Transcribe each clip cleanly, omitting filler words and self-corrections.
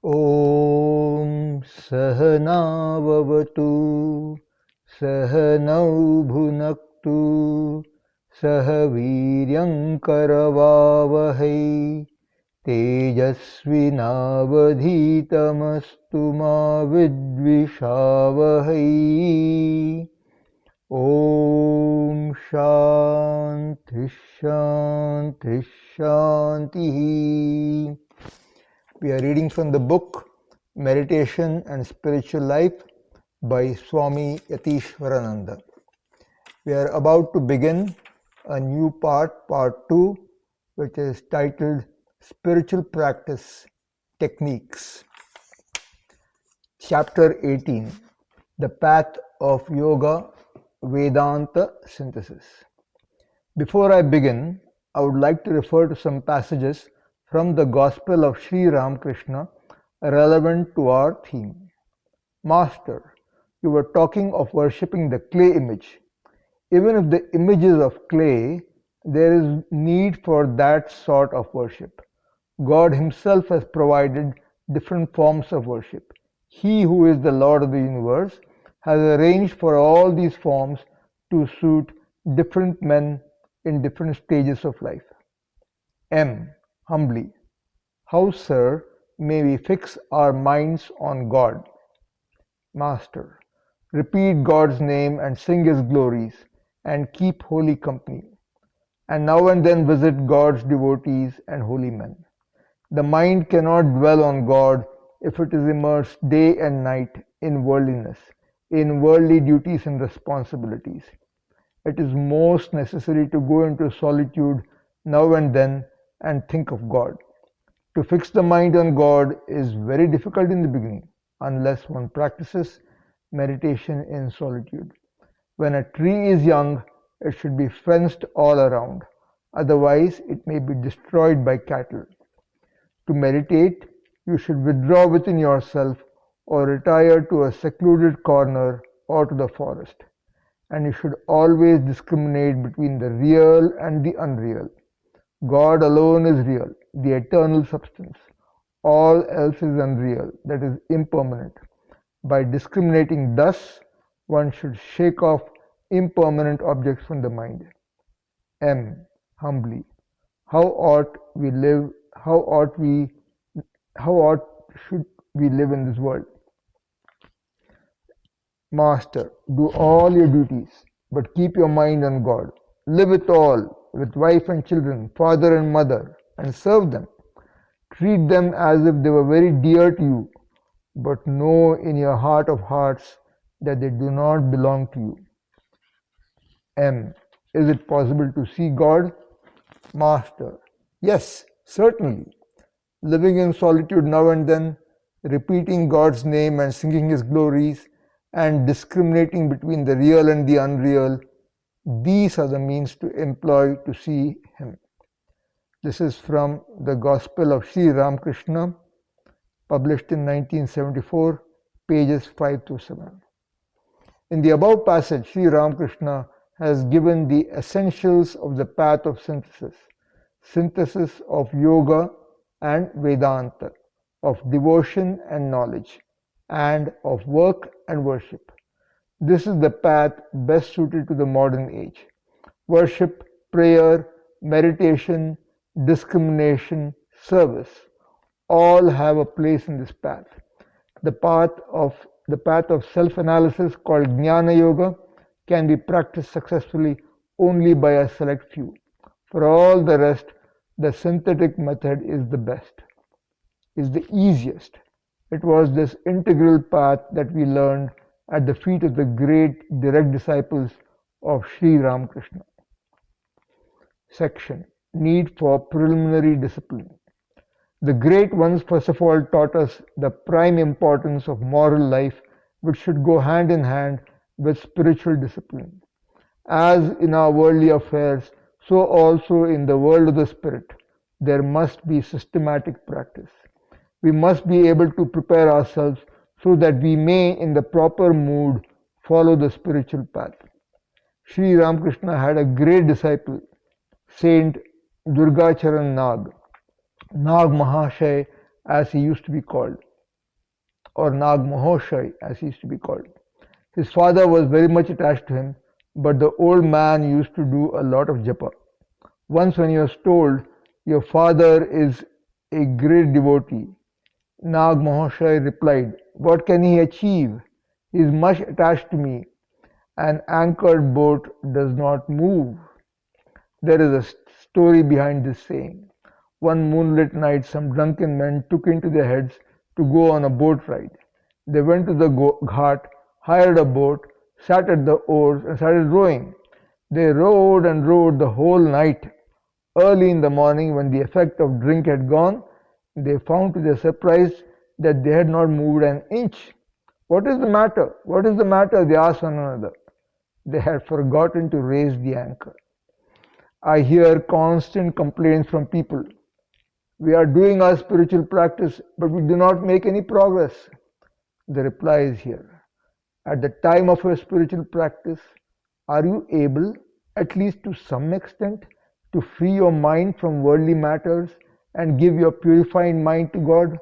ॐ सहनाववतु सहनौ भुनक्तु सह वीर्यङ्करवावहै तेजस्विनावधीतमस्तु मा विद्विषावहै ॐ शान्ति शान्ति शान्तिः. We are reading from the book Meditation and Spiritual Life by Swami Yatiswarananda. We are about to begin a new part 2, which is titled Spiritual Practice Techniques. Chapter 18, The Path of Yoga Vedanta Synthesis. Before I begin, I would like to refer to some passages from the Gospel of Sri Ramakrishna relevant to our theme. Master, you were talking of worshipping the clay image. Even if the image is of clay, there is need for that sort of worship. God Himself has provided different forms of worship. He who is the Lord of the universe has arranged for all these forms to suit different men in different stages of life. M. Humbly. How, sir, may we fix our minds on God? Master. Repeat God's name and sing His glories, and keep holy company, and now and then visit God's devotees and holy men. The mind cannot dwell on God if it is immersed day and night in worldliness, in worldly duties and responsibilities. It is most necessary to go into solitude now and then and think of God. To fix the mind on God is very difficult in the beginning, unless one practices meditation in solitude. When a tree is young, it should be fenced all around, otherwise it may be destroyed by cattle. To meditate, you should withdraw within yourself or retire to a secluded corner or to the forest, and you should always discriminate between the real and the unreal. God alone is real, the eternal substance. All else is unreal, that is impermanent. By discriminating thus, one should shake off impermanent objects from the mind. M. Humbly. How ought we live? How should we live in this world? Master, do all your duties, but keep your mind on God. Live with all, with wife and children, father and mother, and serve them. Treat them as if they were very dear to you, but know in your heart of hearts that they do not belong to you. M. Is it possible to see God? Master. Yes, certainly. Living in solitude now and then, repeating God's name and singing His glories, and discriminating between the real and the unreal, these are the means to employ to see Him. This is from the Gospel of Sri Ramakrishna, published in 1974, pages 5 to 7. In the above passage, Sri Ramakrishna has given the essentials of the path of synthesis of yoga and Vedanta, of devotion and knowledge, and of work and worship. This is the path best suited to the modern age. Worship, prayer, meditation, discrimination, service, all have a place in this path. The path of self-analysis called Jnana Yoga can be practiced successfully only by a select few. For all the rest, the synthetic method is the best, is the easiest. It was this integral path that we learned at the feet of the great direct disciples of Sri Ramakrishna. Section. Need for preliminary discipline. The great ones first of all taught us the prime importance of moral life, which should go hand in hand with spiritual discipline. As in our worldly affairs, so also in the world of the spirit, there must be systematic practice. We must be able to prepare ourselves so that we may, in the proper mood, follow the spiritual path. Sri Ramakrishna had a great disciple, Saint Durgacharan Nag Mahashay, as he used to be called. or Nag Mahoshay as he used to be called. His father was very much attached to him, but the old man used to do a lot of japa. Once when he was told, "Your father is a great devotee," Nag Mahoshay replied, "What can he achieve? He is much attached to me. An anchored boat does not move." There is a story behind this saying. One moonlit night, some drunken men took into their heads to go on a boat ride. They went to the ghat, hired a boat, sat at the oars, and started rowing. They rowed and rowed the whole night. Early in the morning, when the effect of drink had gone, they found to their surprise that they had not moved an inch. "What is the matter? What is the matter?" they asked one another. They had forgotten to raise the anchor. I hear constant complaints from people. "We are doing our spiritual practice, but we do not make any progress." The reply is here. At the time of your spiritual practice, are you able, at least to some extent, to free your mind from worldly matters and give your purifying mind to God?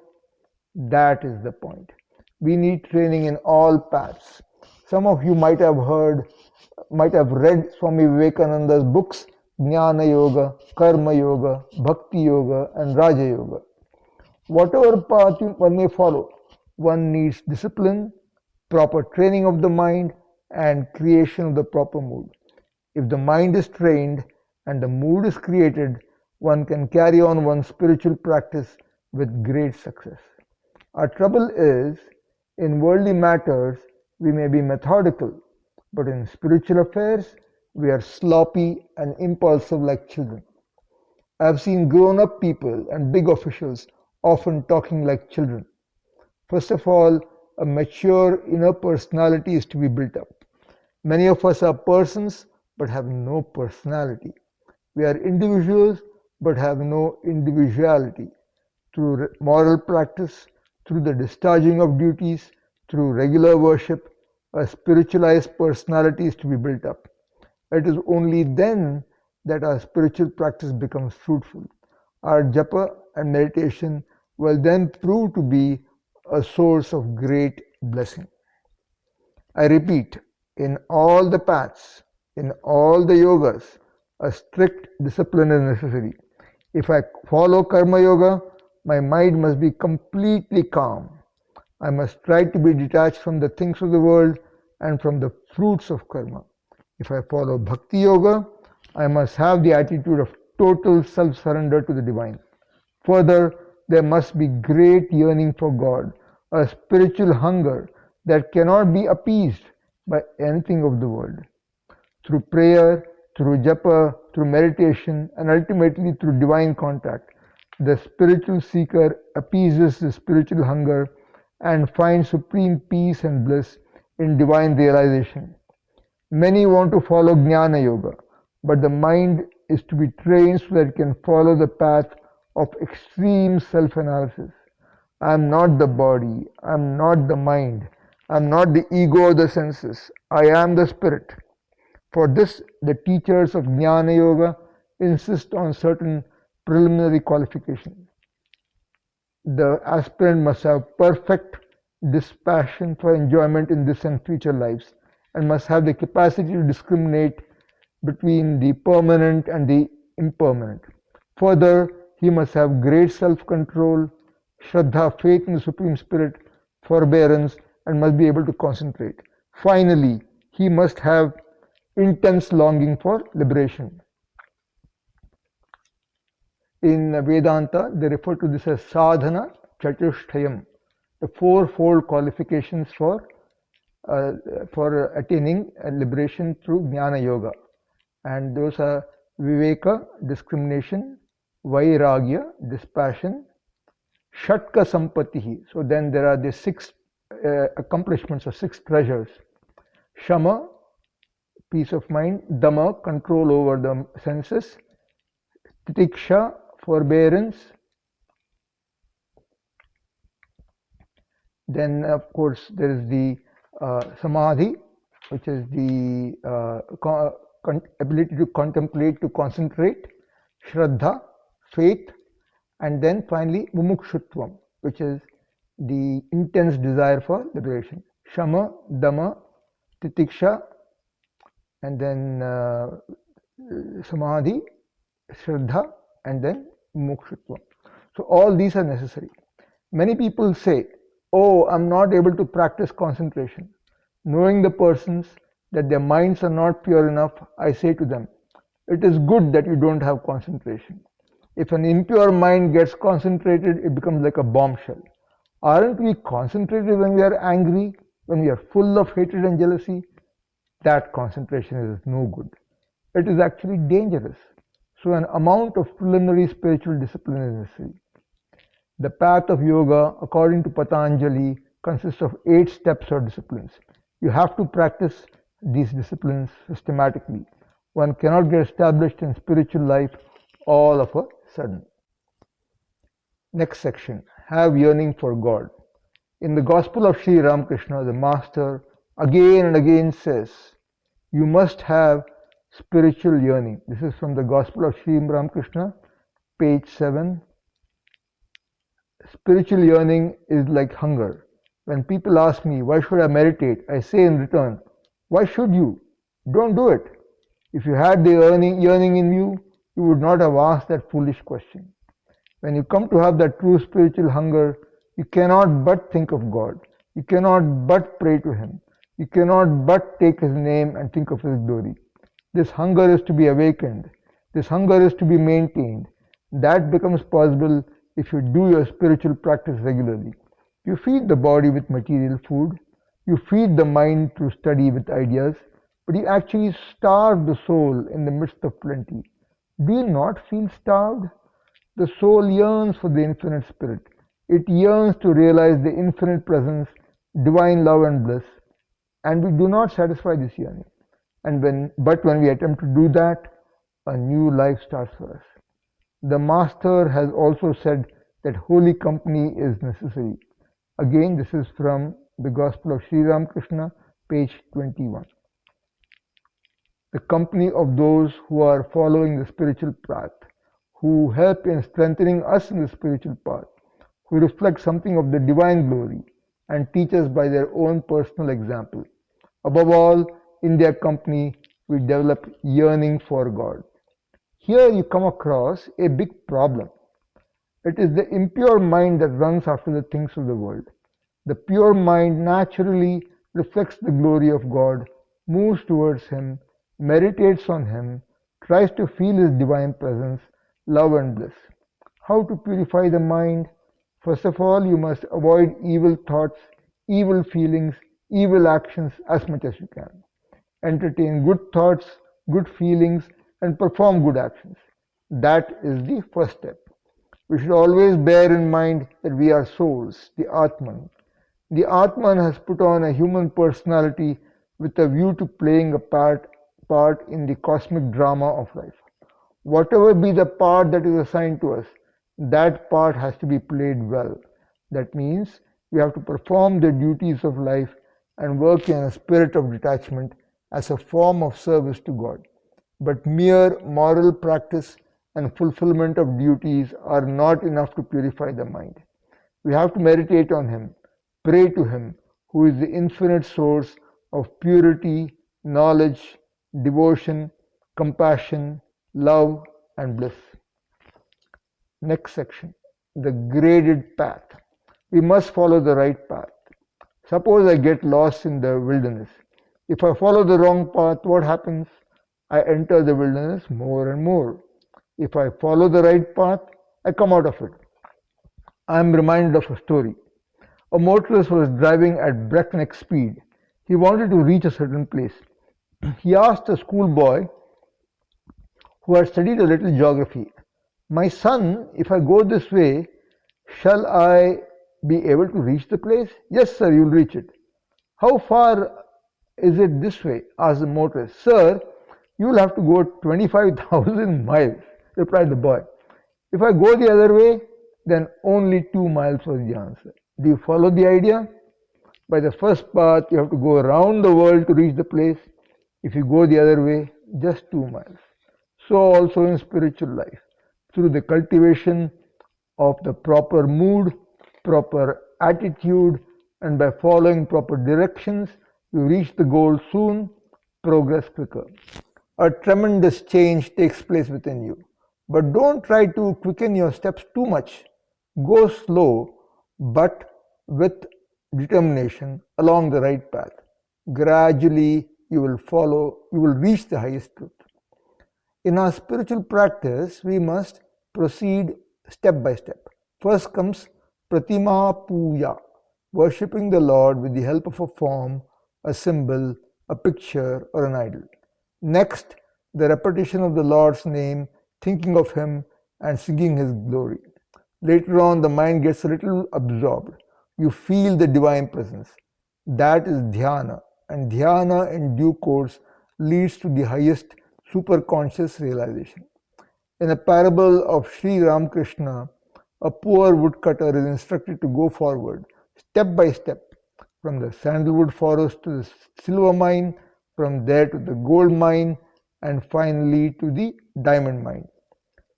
That is the point. We need training in all paths. Some of you might have read Swami Vivekananda's books, Jnana Yoga, Karma Yoga, Bhakti Yoga, and Raja Yoga. Whatever path one may follow, one needs discipline, proper training of the mind, and creation of the proper mood. If the mind is trained and the mood is created, one can carry on one's spiritual practice with great success. Our trouble is, in worldly matters, we may be methodical, but in spiritual affairs, we are sloppy and impulsive like children. I have seen grown-up people and big officials often talking like children. First of all, a mature inner personality is to be built up. Many of us are persons but have no personality. We are individuals but have no individuality. Through moral practice, through the discharging of duties, through regular worship, a spiritualized personality is to be built up. It is only then that our spiritual practice becomes fruitful. Our japa and meditation will then prove to be a source of great blessing. I repeat, in all the paths, in all the yogas, a strict discipline is necessary. If I follow Karma Yoga, my mind must be completely calm. I must try to be detached from the things of the world and from the fruits of karma. If I follow Bhakti Yoga, I must have the attitude of total self-surrender to the divine. Further, there must be great yearning for God, a spiritual hunger that cannot be appeased by anything of the world. Through prayer, through japa, through meditation, and ultimately through divine contact, the spiritual seeker appeases the spiritual hunger and finds supreme peace and bliss in divine realization. Many want to follow Jnana Yoga, but the mind is to be trained so that it can follow the path of extreme self-analysis. I am not the body, I am not the mind, I am not the ego or the senses, I am the spirit. For this, the teachers of Jnana Yoga insist on certain preliminary qualifications. The aspirant must have perfect dispassion for enjoyment in this and future lives, and must have the capacity to discriminate between the permanent and the impermanent. Further, he must have great self-control, Shraddha, faith in the Supreme Spirit, forbearance, and must be able to concentrate. Finally, he must have intense longing for liberation. In Vedanta, they refer to this as sadhana chatushtayam, the fourfold qualifications for attaining liberation through Jnana Yoga. And those are Viveka, discrimination, Vairagya, dispassion, Shatka Sampatihi. So then there are the six accomplishments or six treasures. Shama, peace of mind, Dhamma, control over the senses, Titiksha, forbearance. Then, of course, there is the Samadhi, which is the ability to contemplate, to concentrate, Shraddha, faith, and then finally Mumukshutvam, which is the intense desire for liberation. Shama, Dama, Titiksha, and then Samadhi, Shraddha, and then Mokshutva. So all these are necessary. Many people say, oh, I'm not able to practice concentration. Knowing the persons that their minds are not pure enough, I say to them, it is good that you don't have concentration. If an impure mind gets concentrated, it becomes like a bombshell. Aren't we concentrated when we are angry, when we are full of hatred and jealousy? That concentration is no good. It is actually dangerous. So an amount of preliminary spiritual discipline is necessary. The path of yoga, according to Patanjali, consists of 8 steps or disciplines. You have to practice these disciplines systematically. One cannot get established in spiritual life all of a sudden. Next section, have yearning for God. In the Gospel of Sri Ramakrishna, the Master again and again says, you must have spiritual yearning. This is from the Gospel of Sri Ramakrishna, page 7. Spiritual yearning is like hunger. When people ask me, why should I meditate? I say in return, why should you? Don't do it. If you had the yearning in you, you would not have asked that foolish question. When you come to have that true spiritual hunger, you cannot but think of God. You cannot but pray to Him. You cannot but take His name and think of His glory. This hunger is to be awakened. This hunger is to be maintained. That becomes possible if you do your spiritual practice regularly. You feed the body with material food. You feed the mind through study with ideas. But you actually starve the soul in the midst of plenty. Do you not feel starved? The soul yearns for the infinite spirit. It yearns to realize the infinite presence, divine love and bliss. And we do not satisfy this yearning. But when we attempt to do that, a new life starts for us. The Master has also said that holy company is necessary. Again, this is from the Gospel of Sri Ramakrishna, page 21. The company of those who are following the spiritual path, who help in strengthening us in the spiritual path, who reflect something of the divine glory and teach us by their own personal example. Above all, in their company, we develop yearning for God. Here you come across a big problem. It is the impure mind that runs after the things of the world. The pure mind naturally reflects the glory of God, moves towards Him, meditates on Him, tries to feel His divine presence, love and bliss. How to purify the mind? First of all, you must avoid evil thoughts, evil feelings, evil actions as much as you can. Entertain good thoughts, good feelings, and perform good actions. That is the first step. We should always bear in mind that we are souls, the Atman. The Atman has put on a human personality with a view to playing a part in the cosmic drama of life. Whatever be the part that is assigned to us, that part has to be played well. That means we have to perform the duties of life and work in a spirit of detachment as a form of service to God. But mere moral practice and fulfillment of duties are not enough to purify the mind. We have to meditate on Him, pray to Him, who is the infinite source of purity, knowledge, devotion, compassion, love, and bliss. Next section, the graded path. We must follow the right path. Suppose I get lost in the wilderness. If I follow the wrong path, what happens? I enter the wilderness more and more. If I follow the right path, I come out of it. I am reminded of a story. A motorist was driving at breakneck speed. He wanted to reach a certain place. He asked a schoolboy who had studied a little geography, "My son, if I go this way, shall I be able to reach the place?" "Yes, sir, you'll reach it." "How far is it this way?" asked the motorist. "Sir, you'll have to go 25,000 miles, replied the boy. "If I go the other way, then only 2 miles was the answer." Do you follow the idea? By the first path, you have to go around the world to reach the place. If you go the other way, just 2 miles. So also in spiritual life, through the cultivation of the proper mood, proper attitude, and by following proper directions, you reach the goal soon, progress quicker. A tremendous change takes place within you. But don't try to quicken your steps too much. Go slow, but with determination along the right path. Gradually, you will reach the highest truth. In our spiritual practice, we must proceed step by step. First comes Pratima Puja, worshipping the Lord with the help of a form, a symbol, a picture, or an idol. Next, the repetition of the Lord's name, thinking of Him, and singing His glory. Later on, the mind gets a little absorbed. You feel the divine presence. That is dhyana, and dhyana in due course leads to the highest superconscious realization. In a parable of Sri Ramakrishna, a poor woodcutter is instructed to go forward, step by step, from the sandalwood forest to the silver mine, from there to the gold mine, and finally to the diamond mine.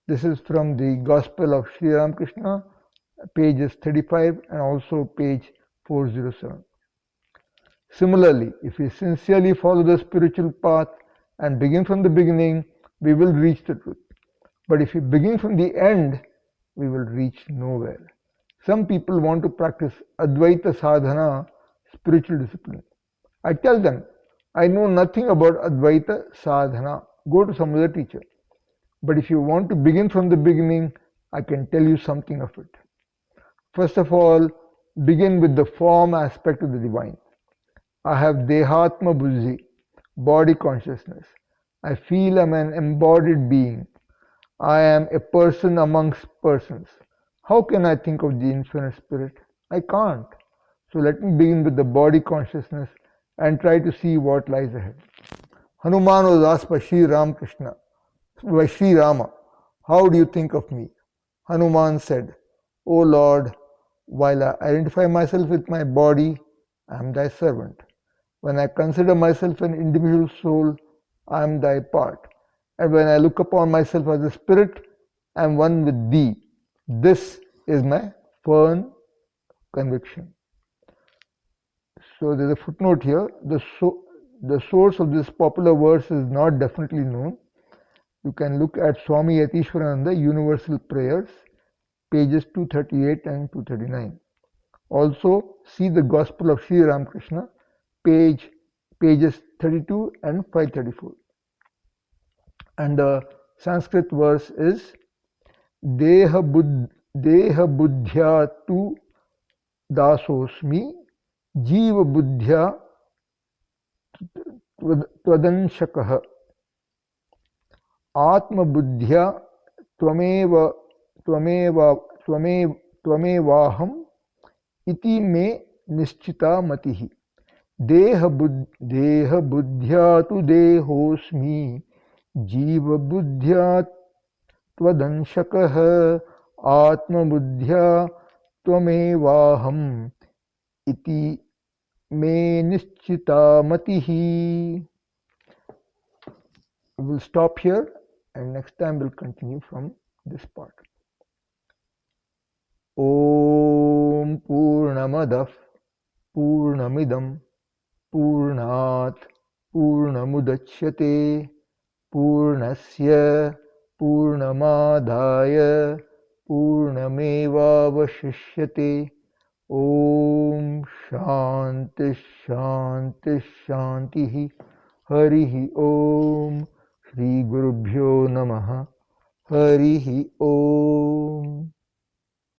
This is from the Gospel of Sri Ramakrishna, pages 35 and also page 407. Similarly, if we sincerely follow the spiritual path and begin from the beginning, we will reach the truth. But if we begin from the end, we will reach nowhere. Some people want to practice Advaita Sadhana, spiritual discipline. I tell them, I know nothing about Advaita Sadhana. Go to some other teacher. But if you want to begin from the beginning, I can tell you something of it. First of all, begin with the form aspect of the divine. I have Dehatma Buddhi, body consciousness. I feel I'm an embodied being. I am a person amongst persons. How can I think of the infinite spirit? I can't. So let me begin with the body consciousness and try to see what lies ahead. Hanuman was asked by Sri Rama, how do you think of me? Hanuman said, O Lord, while I identify myself with my body, I am thy servant. When I consider myself an individual soul, I am thy part. And when I look upon myself as a spirit, I am one with thee. This is my firm conviction. So there's a footnote here. The source of this popular verse is not definitely known. You can look at Swami Yatiswarananda, Universal Prayers, pages 238 and 239. Also, see the Gospel of Sri Ramakrishna, pages 32 and 534. And the Sanskrit verse is Deha buddhya tu dasosmi jiva buddhya tvadanshakah atma buddhya tvamevaham iti me nischita matihi. Deha buddhya tu dehosmi jiva buddhya tvadanshakah atma buddhya tvamevaham iti me nischita matihi. We'll stop here and next time we'll continue from this part. Om Purnamadah Purnamidam Purnat Purnamudachyate Purnasya Purnamadaya Purnamevavashishyate. Om Shanti Shanti Shanti Harihi Om. Shri Gurubhyo Namaha. Harihi Om.